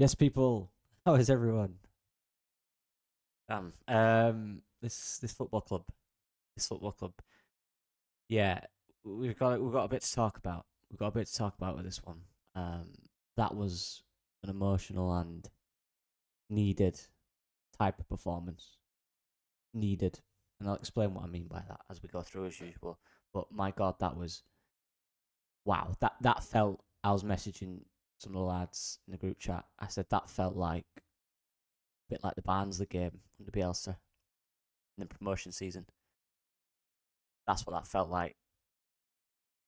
Yes, people. How is everyone? This football club, this football club. Yeah, we've got a bit to talk about. We've got a bit to talk about with this one. Um, that was an emotional and needed type of performance. Needed, and I'll explain what I mean by that as we go through as usual. But my God, that was wow. That felt. I was messaging some of the lads in the group chat. I said that felt like a bit like the Barnsley game under Bielsa in the promotion season. That's what that felt like.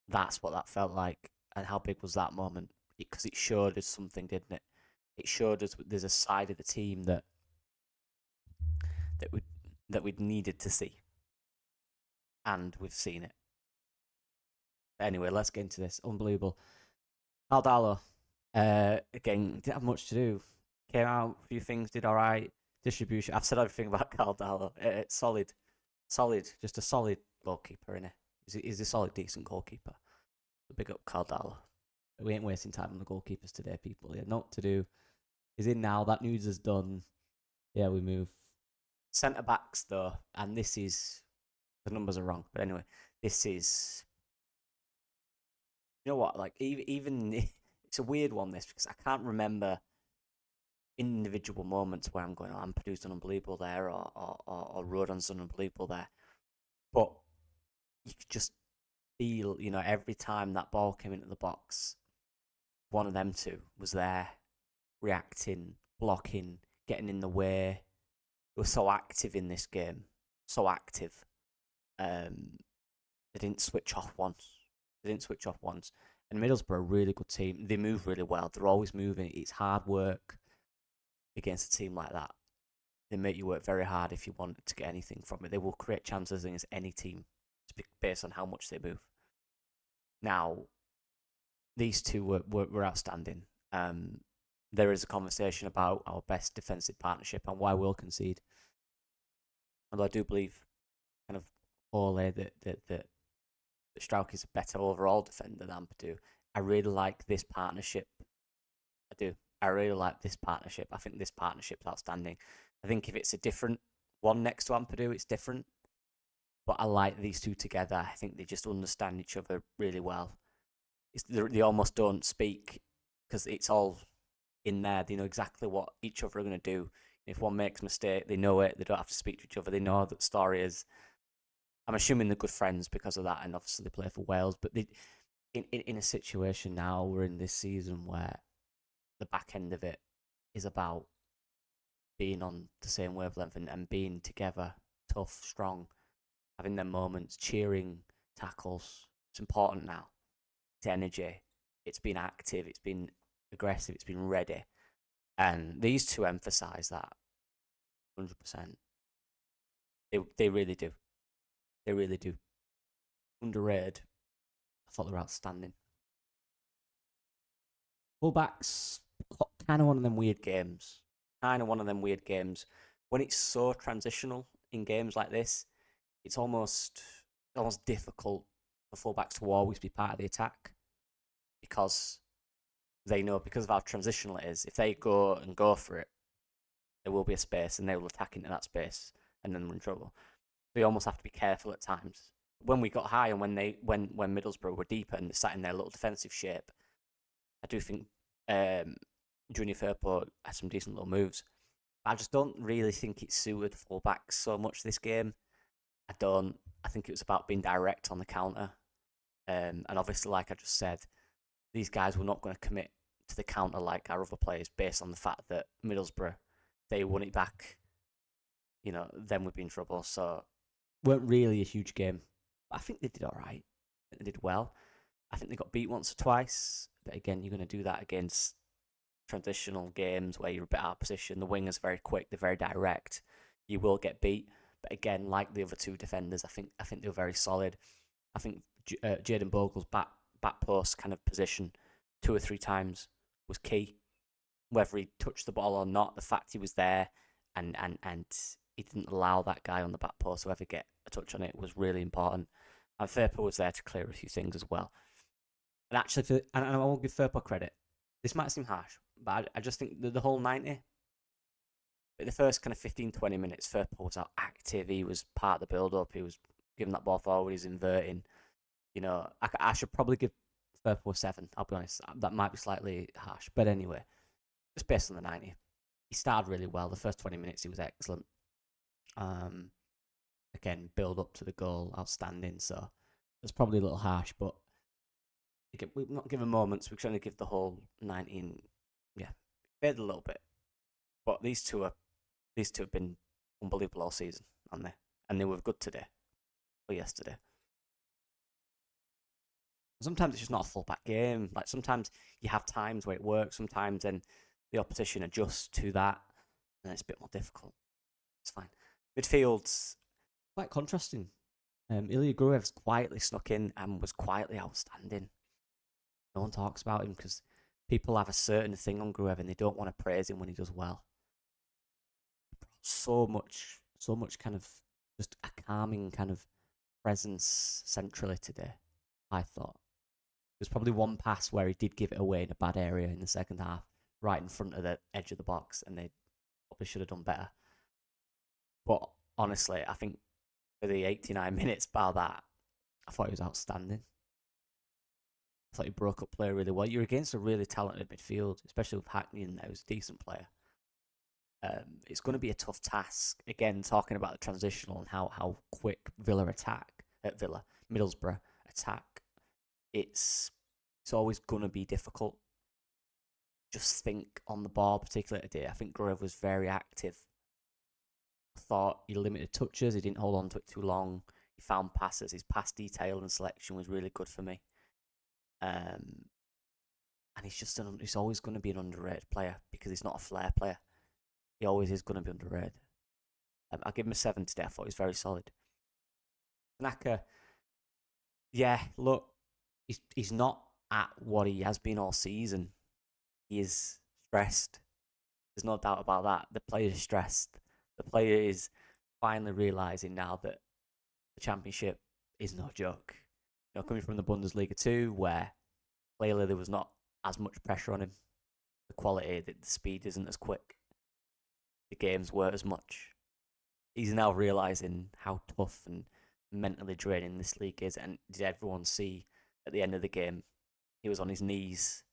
That's what that felt like. And how big was that moment? Because it showed us something, didn't it? It showed us there's a side of the team that we that we'd needed to see, and we've seen it. Anyway, let's get into this. Unbelievable. Aldalo, again, didn't have much to do. Came out, a few things, did all right. Distribution. I've said everything about Caldalo. It's solid, just a solid goalkeeper, innit? He's a solid, decent goalkeeper. Big up Caldalo. We ain't wasting time on the goalkeepers today, people. Yeah, not to do. He's in now. That news is done. Yeah, we move. Centre backs though, and this is the numbers are wrong, but anyway, this is. You know what? Like even it's a weird one this because I can't remember individual moments where I'm going, oh, Ampadu's done unbelievable there, or Rodon's done unbelievable there, but you could just feel, every time that ball came into the box, one of them two was there, reacting, blocking, getting in the way. They were so active in this game, so active. They didn't switch off once. And Middlesbrough, a really good team. They move really well. They're always moving. It's hard work against a team like that. They make you work very hard if you want to get anything from it. They will create chances against any team based on how much they move. Now, these two were outstanding. There is a conversation about our best defensive partnership and why we'll concede. Although I do believe, kind of, Ole, that Strauch is a better overall defender than Ampadu. I really like this partnership. I do. I really like this partnership. I think this partnership's outstanding. I think if it's a different one next to Ampadu, it's different. But I like these two together. I think they just understand each other really well. They almost don't speak because it's all in there. They know exactly what each other are going to do. If one makes a mistake, they know it. They don't have to speak to each other. They know that the story is. I'm assuming they're good friends because of that, and obviously they play for Wales. But in a situation now, we're in this season where the back end of it is about being on the same wavelength and being together, tough, strong, having their moments, cheering, tackles. It's important now. It's energy. It's been active. It's been aggressive. It's been ready. And these two emphasise that 100%. They really do. They really do. Underrated. I thought they were outstanding. Fullbacks, kind of one of them weird games. When it's so transitional in games like this, it's almost difficult for fullbacks to always be part of the attack because they know, because of how transitional it is, if they go for it, there will be a space and they will attack into that space and then we're in trouble. They almost have to be careful at times. When we got high and when Middlesbrough were deeper and sat in their little defensive shape, I do think Junior Firpo had some decent little moves. I just don't really think it suited fullbacks so much this game. I don't. I think it was about being direct on the counter. And obviously, like I just said, these guys were not going to commit to the counter like our other players based on the fact that Middlesbrough, they won it back, then we'd be in trouble. So, weren't really a huge game. But I think they did all right. They did well. I think they got beat once or twice. But again, you're going to do that against traditional games where you're a bit out of position. The wingers are very quick. They're very direct. You will get beat. But again, like the other two defenders, I think they were very solid. I think Jayden Bogle's back post kind of position 2 or 3 times was key. Whether he touched the ball or not, the fact he was there and he didn't allow that guy on the back post to ever get a touch on it was really important. And Firpo was there to clear a few things as well. And actually, and I will give Firpo credit. This might seem harsh, But I just think the whole 90, but the first kind of 15, 20 minutes, Firpo was out active. He was part of the build-up. He was giving that ball forward. He's inverting. I should probably give Firpo a 7, I'll be honest. That might be slightly harsh. But anyway, just based on the 90. He started really well. The first 20 minutes, he was excellent. Again, build up to the goal, outstanding. So it's probably a little harsh, but we're not giving moments. We're trying to give the whole 19. Yeah, faded a little bit. But these two have been unbelievable all season, aren't they? And they were good today or yesterday. Sometimes it's just not a fullback game. Like sometimes you have times where it works. Sometimes then the opposition adjusts to that, and it's a bit more difficult. It's fine. Midfield's quite contrasting. Ilya Gruev's quietly snuck in and was quietly outstanding. No one talks about him because people have a certain thing on Gruev and they don't want to praise him when he does well. So much kind of just a calming kind of presence centrally today, I thought. There's probably one pass where he did give it away in a bad area in the second half, right in front of the edge of the box, and they probably should have done better. But honestly, I think for the 89 minutes, bar that, I thought he was outstanding. I thought he broke up play really well. You're against a really talented midfield, especially with Hackney in there, who's a decent player. It's going to be a tough task. Again, talking about the transitional and how quick Middlesbrough attack. It's always going to be difficult. Just think on the ball, particularly today. I think Gruev was very active. I thought he limited touches. He didn't hold on to it too long. He found passes. His pass detail and selection was really good for me. And he's always going to be an underrated player because he's not a flair player. He always is going to be underrated. I'll give him a 7 today. I thought he was very solid. Tanaka, yeah, look, he's not at what he has been all season. He is stressed. There's no doubt about that. The player is stressed. The player is finally realising now that the Championship is no joke. Coming from the Bundesliga 2, where clearly there was not as much pressure on him. The quality, the speed isn't as quick. The games weren't as much. He's now realising how tough and mentally draining this league is. And did everyone see at the end of the game, he was on his knees.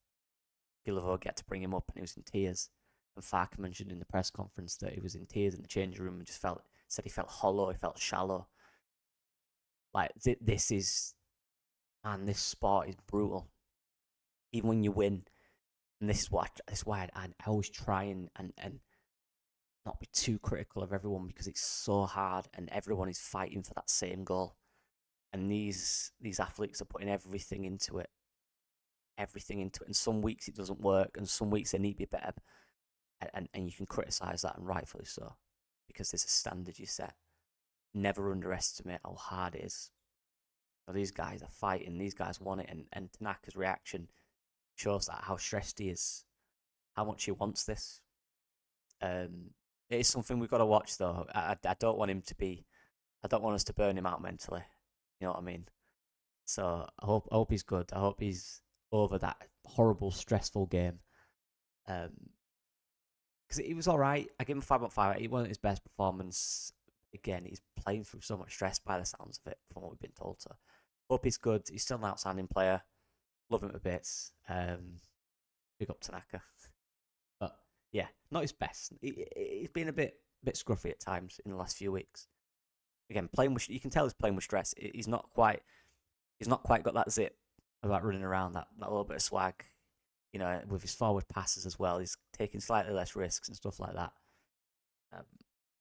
Guillermo had to bring him up and he was in tears. And Farke mentioned in the press conference that he was in tears in the changing room and said he felt hollow, he felt shallow. Like, this sport is brutal. Even when you win, and this is why I always try and not be too critical of everyone because it's so hard and everyone is fighting for that same goal. And these athletes are putting everything into it. And some weeks it doesn't work, and some weeks they need to be better. And you can criticise that, and rightfully so, because there's a standard you set. Never underestimate how hard it is. So these guys are fighting, these guys want it, and Tanaka's reaction shows that how stressed he is, how much he wants this. It is something we've got to watch, though. I don't want us to burn him out mentally. You know what I mean? So I hope he's good. I hope he's over that horrible, stressful game. Because he was all right. I give him 5.5. It wasn't his best performance. Again, he's playing through so much stress by the sounds of it, from what we've been told. So hope he's good. He's still an outstanding player. Love him to bits. Big up Tanaka. But yeah, not his best. He's been a bit scruffy at times in the last few weeks. Again, you can tell he's playing with stress. He's not quite got that zip about running around, that little bit of swag. With his forward passes as well. He's taking slightly less risks and stuff like that.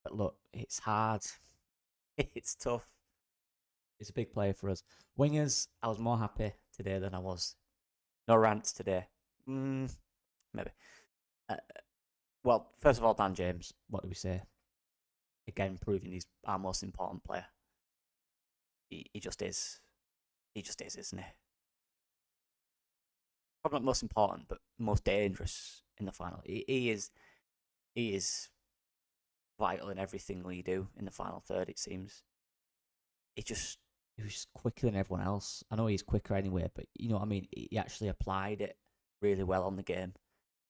But look, it's hard. It's tough. It's a big player for us. Wingers, I was more happy today than I was. No rants today. Maybe. Well, first of all, Dan James, what do we say? Again, proving he's our most important player. He just is. He just is, isn't he? Probably not most important, but most dangerous in the final. He is vital in everything we do in the final third, it seems. He was quicker than everyone else. I know he's quicker anyway, but you know what I mean? He actually applied it really well on the game.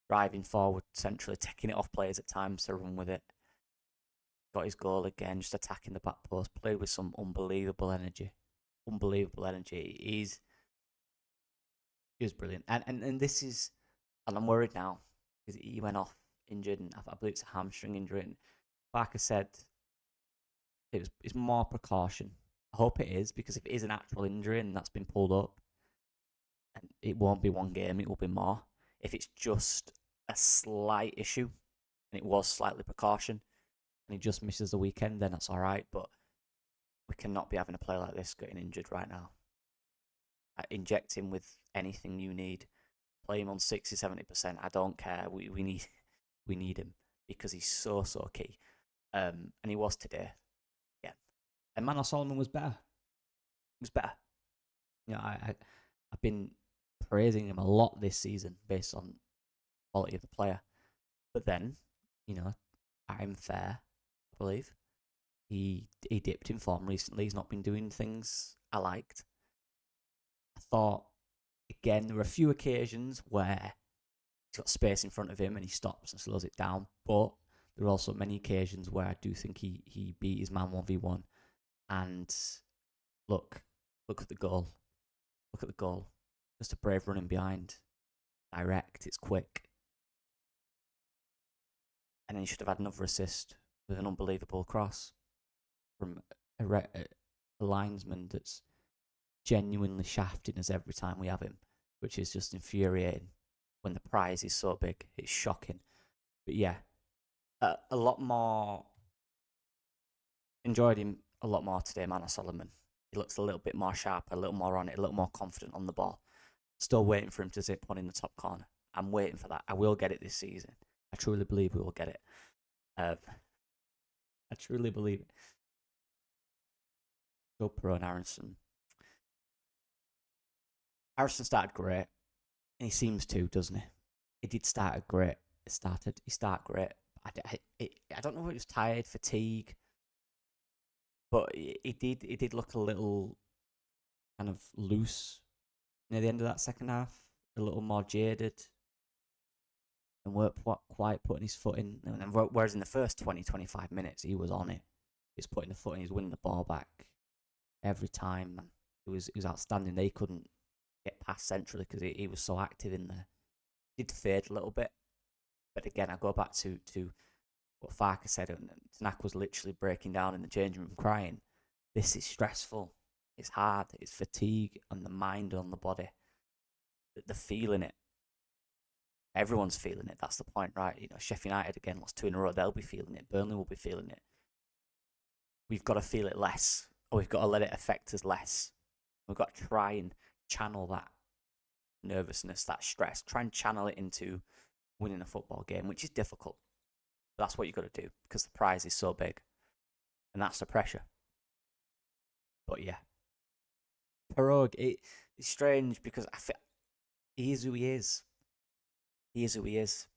driving forward centrally, taking it off players at times to run with it. Got his goal again, just attacking the back post. Played with some unbelievable energy. Unbelievable energy. He was brilliant. And this is, and I'm worried now because he went off injured, and I believe it's a hamstring injury. And like I said, it's more precaution. I hope it is, because if it is an actual injury and that's been pulled up, and it won't be one game, it will be more. If it's just a slight issue, and it was slightly precaution, and he just misses the weekend, then that's all right. But we cannot be having a player like this getting injured right now. Inject him with anything you need. Play him on 60-70%. I don't care. We need him because he's so key. And he was today. Yeah. And Manor Solomon was better. He was better. You know, I've been praising him a lot this season based on quality of the player. But then, you know, I'm fair, I believe. He dipped in form recently. He's not been doing things I liked. I thought, again, there were a few occasions where he's got space in front of him and he stops and slows it down. But there are also many occasions where I do think he beat his man 1v1. And look at the goal. Look at the goal. Just a brave running behind. Direct, it's quick. And then he should have had another assist with an unbelievable cross from a linesman that's genuinely shafting us every time we have him, which is just infuriating when the prize is so big. It's shocking. But yeah, a lot more. Enjoyed him a lot more today, Manor Solomon. He looks a little bit more sharp, a little more on it, a little more confident on the ball. Still waiting for him to zip one in the top corner. I'm waiting for that. I will get it this season. I truly believe we will get it. I truly believe it. Go Pro and Aronson. Aronson started great, and he seems to, doesn't he? He did start great. He started great. I don't know if he was tired, fatigue, but he did look a little kind of loose near the end of that second half, a little more jaded, and weren't quite putting his foot in. And whereas in the first 20-25 minutes, he was on it. He was putting the foot in, he was winning the ball back every time. It was outstanding. They couldn't get past centrally because he was so active in there. Did fade a little bit, but again, I go back to what Farker said, and Tanaka was literally breaking down in the changing room crying. This is stressful. It's hard. It's fatigue on the mind and on the body. They're feeling it. Everyone's feeling it. That's the point, right? You know, Sheffield United again lost 2 in a row. They'll be feeling it. Burnley will be feeling it. We've got to feel it less, or we've got to let it affect us less. We've got to try and channel that nervousness, that stress. Try and channel it into winning a football game, which is difficult. But that's what you've got to do because the prize is so big, and that's the pressure. But yeah, Pirogue, it's strange because I feel he is who he is. He is who he is.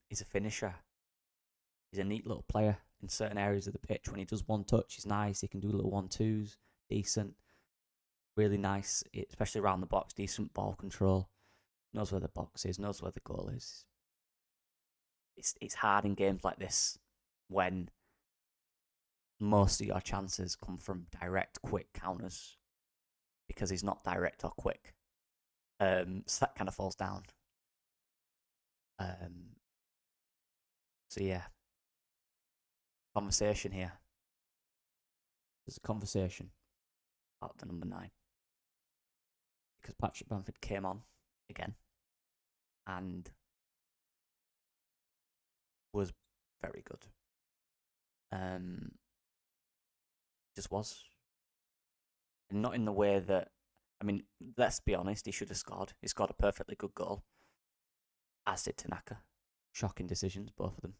He's a finisher. He's a neat little player in certain areas of the pitch. When he does one touch, he's nice. He can do little 1-2s, decent, really nice, especially around the box. Decent ball control. Knows where the box is. Knows where the goal is. It's hard in games like this when most of your chances come from direct, quick counters because he's not direct or quick. So that kind of falls down. So yeah, conversation here. There's a conversation about the number 9 because Patrick Bamford came on again and was very good. Just was. And not in the way that, I mean, let's be honest, he should have scored. He scored a perfectly good goal, as did Tanaka. Shocking decisions, both of them.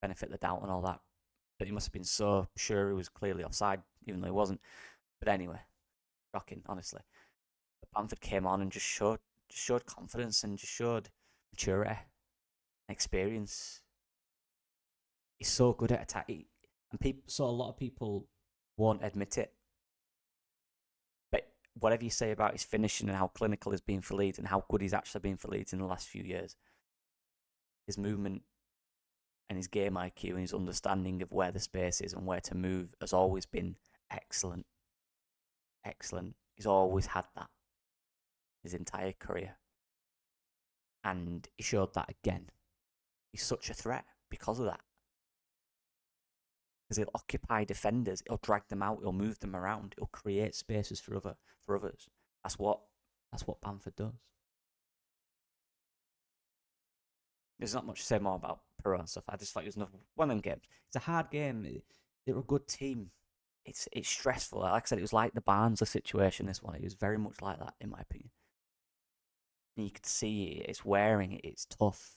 Benefit the doubt and all that. But he must have been so sure he was clearly offside, even though he wasn't. But anyway, shocking, honestly. But Bamford came on and just showed confidence and just showed maturity, experience. He's so good at attacking, and a lot of people won't admit it. But whatever you say about his finishing and how clinical he's been for Leeds and how good he's actually been for Leeds in the last few years, his movement and his game IQ and his understanding of where the space is and where to move has always been excellent. Excellent. He's always had that his entire career. And he showed that again. He's such a threat because of that. Because he'll occupy defenders, he'll drag them out, he'll move them around, he'll create spaces for others. That's what Bamford does. There's not much to say more about Peru and stuff. I just thought it was one of them games. It's a hard game. They're a good team. It's stressful. Like I said, it was like the Barnsley situation, this one. It was very much like that, in my opinion. And you could see it's wearing it. It's tough.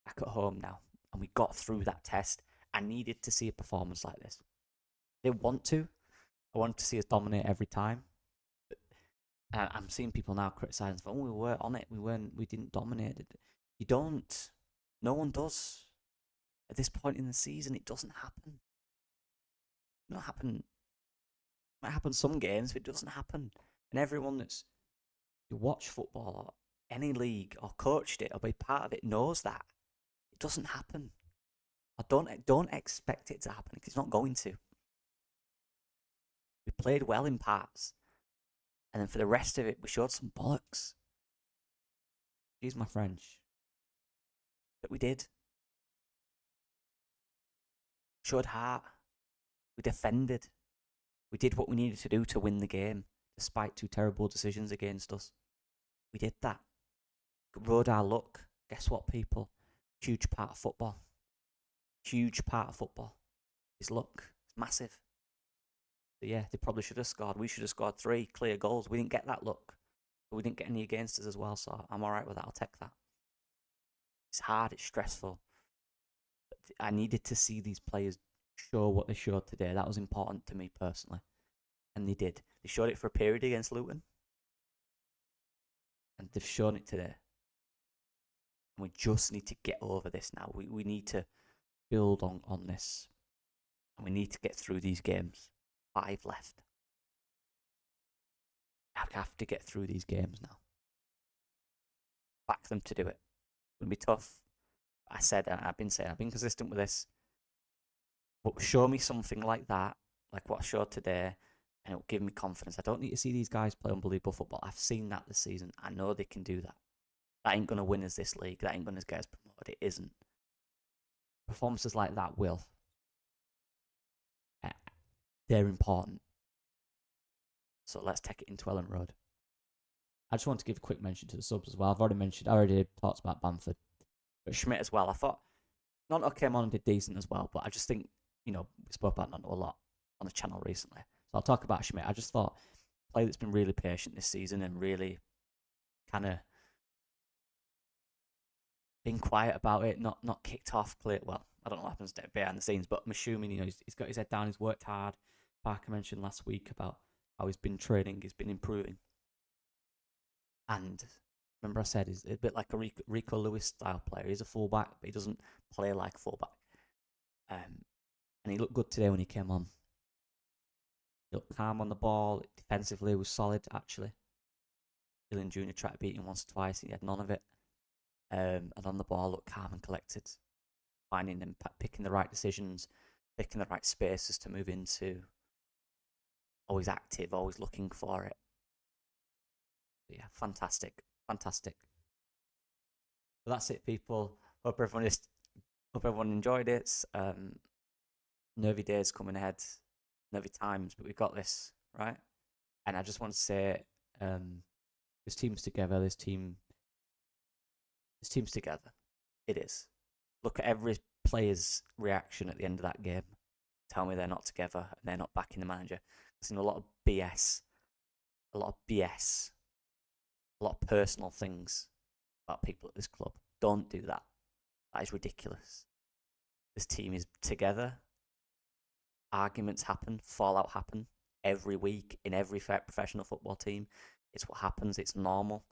Back at home now. And we got through that test. I needed to see a performance like this. They want to. I want to see us dominate every time. But I'm seeing people now criticising, oh, we were on it. We didn't dominate it. You don't. No one does. At this point in the season, it doesn't happen. It doesn't happen. It might happen some games, but it doesn't happen. And everyone that's watched football or any league or coached it or be part of it knows that. It doesn't happen. I don't expect it to happen because it's not going to. We played well in parts. And then for the rest of it, we showed some bollocks. Excuse my French. But we did. Showed heart. We defended. We did what we needed to do to win the game, despite 2 terrible decisions against us. We did that. Rode our luck. Guess what, people? Huge part of football. Huge part of football is luck. It's massive. But yeah, they probably should have scored. We should have scored 3 clear goals. We didn't get that luck. But we didn't get any against us as well, so I'm alright with that. I'll take that. It's hard, it's stressful. But I needed to see these players show what they showed today. That was important to me personally. And they did. They showed it for a period against Luton. And they've shown it today. And we just need to get over this now. We need to build on this. And we need to get through these games. 5 left. I have to get through these games now. Back them to do it. It's going to be tough. I said, and I've been saying, I've been consistent with this. But show me something like that, like what I showed today, and it'll give me confidence. I don't need to see these guys play unbelievable football. I've seen that this season. I know they can do that. That ain't going to win us this league. That ain't going to get us promoted. It isn't. Performances like that will. They're important. So let's take it into Ellen Road. I just want to give a quick mention to the subs as well. I already talked about Bamford. But Schmidt as well. I thought Nonto came on and did decent as well, but I just think, we spoke about Nonto a lot on the channel recently. So I'll talk about Schmidt. I just thought a player that's been really patient this season and really kind of been quiet about it, not kicked off. Well, I don't know what happens behind the scenes, but I'm assuming, he's got his head down, he's worked hard. Parker mentioned last week about how he's been training, he's been improving. And remember I said he's a bit like a Rico Lewis style player. He's a fullback, but he doesn't play like a fullback. And he looked good today when he came on. He looked calm on the ball. Defensively, he was solid, actually. Gillian Jr. tried to beat him once or twice. He had none of it. And on the ball, looked calm and collected. Finding them, picking the right decisions, picking the right spaces to move into. Always active, always looking for it. But yeah, fantastic. Fantastic. But that's it, people. Hope everyone enjoyed it. Nervy days coming ahead, nervy times, but we've got this, right? And I just want to say, this team's together. This team's together. It is. Look at every player's reaction at the end of that game. Tell me they're not together and they're not backing the manager. I've seen a lot of BS, a lot of personal things about people at this club. Don't do that. That is ridiculous. This team is together. Arguments happen, fallout happen every week in every professional football team. It's what happens. It's normal.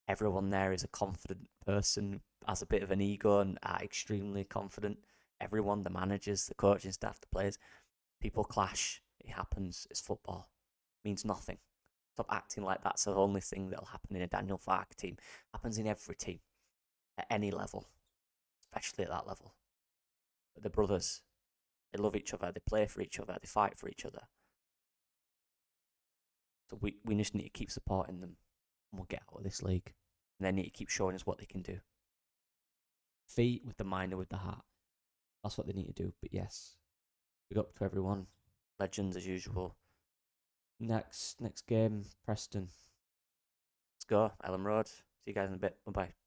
Everyone there is a confident person, has a bit of an ego and are extremely confident. Everyone, the managers, the coaching staff, the players, people clash. It happens. It's football. It means nothing. Stop acting like that's the only thing that'll happen in a Daniel Farke team. Happens in every team at any level, especially at that level. But the brothers, they love each other, they play for each other, they fight for each other. So we just need to keep supporting them, and we'll get out of this league. And they need to keep showing us what they can do. Feet with the mind and with the heart. That's what they need to do. But yes, big up to everyone. Legends as usual. Next game, Preston. Let's go, Ellen Road. See you guys in a bit. Bye bye.